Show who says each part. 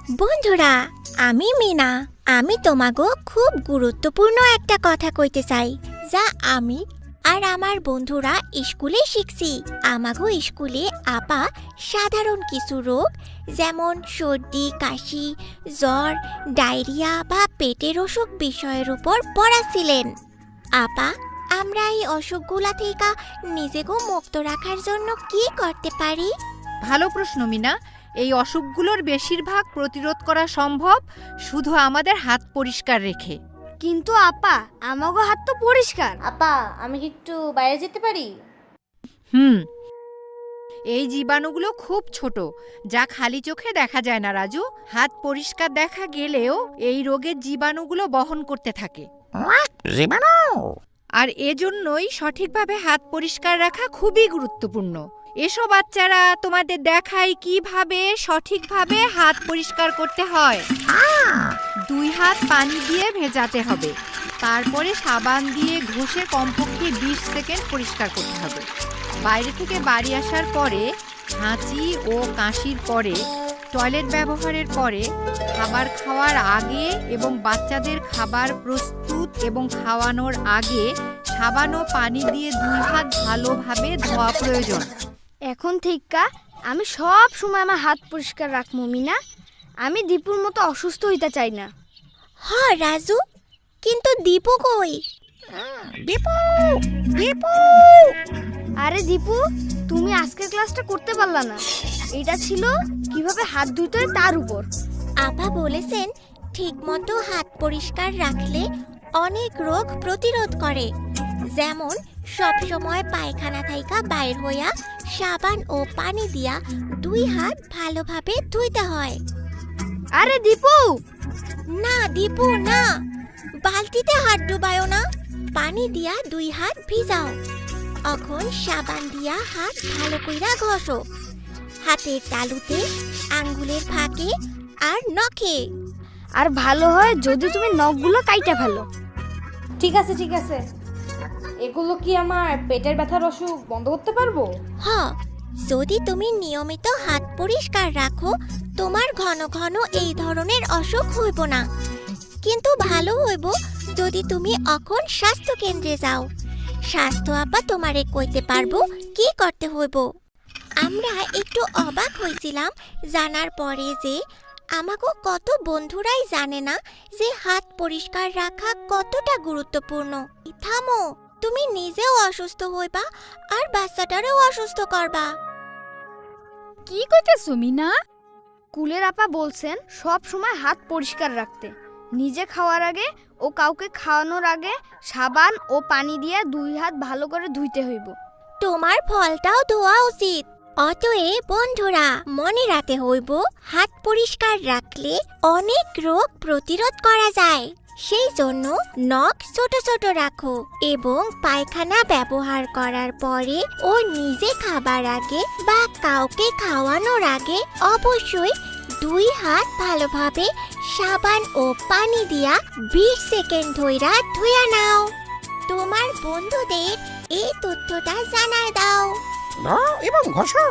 Speaker 1: বন্ধুরা, আমি মিনা। আমি তোমাগো খুব গুরুত্বপূর্ণ একটা কথা কইতে চাই, যা আমি আর আমার বন্ধুরা স্কুলে শিখছি। আমাগো স্কুলে আপা সাধারণ কিছু রোগ যেমন সর্দি, কাশি, জ্বর, ডায়রিয়া বা পেটের অসুখ বিষয়ের উপর পড়াছিলেন। আপা, আমরা এই অসুখগুলা থেকে নিজেকে মুক্ত রাখার জন্য কি করতে পারি?
Speaker 2: ভালো প্রশ্ন মিনা। এই অসুখগুলোর বেশিরভাগ প্রতিরোধ করা সম্ভব শুধু আমাদের হাত পরিষ্কার রেখে।
Speaker 3: কিন্তু আপা, আমাগো হাত তো পরিষ্কার।
Speaker 4: আপা, আমি কি একটু বাইরে যেতে পারি?
Speaker 2: এই জীবাণুগুলো খুব ছোট, যা খালি চোখে দেখা যায় না রাজু। হাত পরিষ্কার দেখা গেলেও এই রোগের জীবাণুগুলো বহন করতে থাকে।
Speaker 5: জীবাণু?
Speaker 2: আর এজন্যই সঠিকভাবে হাত পরিষ্কার রাখা খুবই গুরুত্বপূর্ণ। এসো বাচ্চারা, তোমাদের দেখাই কিভাবে সঠিকভাবে হাত পরিষ্কার করতে হয়। 2 হাত পানি দিয়ে ভেজাতে হবে, তারপরে সাবান দিয়ে ঘষে কমপক্ষে 20 সেকেন্ড পরিষ্কার করতে হবে। বাইরে থেকে বাড়ি আসার পরে, হাঁচি ও কাশির পরে, টয়লেট ব্যবহারের পরে, খাবার খাওয়ার আগে এবং বাচ্চাদের খাবার প্রস্তুত এবং খাওয়ানোর আগে সাবান ও পানি দিয়ে 2 হাত ভালোভাবে ধোয়া প্রয়োজন।
Speaker 3: এখন থেকে আমি সব সময় আমার হাত পরিষ্কার রাখবো মিনা। আমি দীপুর মতো অসুস্থ হইতে চাই না।
Speaker 1: হ রাজু, কিন্তু দীপু কই?
Speaker 5: দীপু, দীপু!
Speaker 3: আরে দীপু, তুমি আজকের ক্লাসটা করতে পারলা না। এটা ছিল কিভাবে হাত ধুতে হয় তার উপর।
Speaker 1: আপা বলেছেন ঠিকমতো হাত পরিষ্কার রাখলে অনেক রোগ প্রতিরোধ করে, যেমন সব সময় পায়খানা থাইকা বাইর হইয়া সাবান ও পানি দিয়া 2 হাত ভালোভাবে ধুইতে হয়।
Speaker 3: আরে দীপু!
Speaker 1: না দীপু না, বালতিতে হাত ডুবায়ো না, পানি দিয়া 2 হাত ভিজাও। এখন সাবান দিয়া হাত ভালো কইরা ঘষো, হাতের তালুতে, আঙ্গুলের ফাঁকে আর নখে।
Speaker 3: আর ভালো হয় যদি তুমি নখগুলো কাইটা ফেলো।
Speaker 4: ঠিক আছে ঠিক আছে। এগুলো কি আমার পেটের ব্যথার অসুখ বন্ধ করতে পারবো?
Speaker 1: হ, যদি তুমি নিয়মিত হাত পরিষ্কার রাখো, তোমার ঘন ঘন এই ধরনের অসুখ হইব না। কিন্তু ভালো হইব যদি তুমি এখন স্বাস্থ্য কেন্দ্রে যাও। স্বাস্থ্য আপা তোমারে কইতে পারবো কি করতে হইব। আমরা একটু অবাক হয়েছিলাম জানার পরে যে আমাকে কত বন্ধুরাই জানে না যে হাত পরিষ্কার রাখা কতটা গুরুত্বপূর্ণ। থামো, তুমি নিজেও অসুস্থ হইবা আর বাচ্চাটারেও অসুস্থ করবা।
Speaker 3: কি কইতেছো মিনা? কুলের আপা বলছেন সব সময় হাত পরিষ্কার রাখতে, নিজে খাওয়ার আগে ও কাউকে খাওয়ানোর আগে সাবান ও পানি দিয়ে 2 হাত ভালো করে ধুইতে হইব।
Speaker 1: তোমার ফলটাও ধোয়া উচিত। অতএব বন্ধুরা, মনে রাখতে হইব হাত পরিষ্কার রাখলে অনেক রোগ প্রতিরোধ করা যায়। সেই জন্য নখ ছোট ছোট রাখো এবং পায়খানা ব্যবহার করার পরে ও নিজে খাবার আগে বা কাউকে খাওয়ানোর আগে অবশ্যই 2 হাত ভালোভাবে সাবান ও পানি দিয়া 20 সেকেন্ড ধইরা ধুইয়া নাও। তোমার বন্ধুদের এই তথ্যটা জানায় দাও।
Speaker 5: ধোও এবং ঘষো।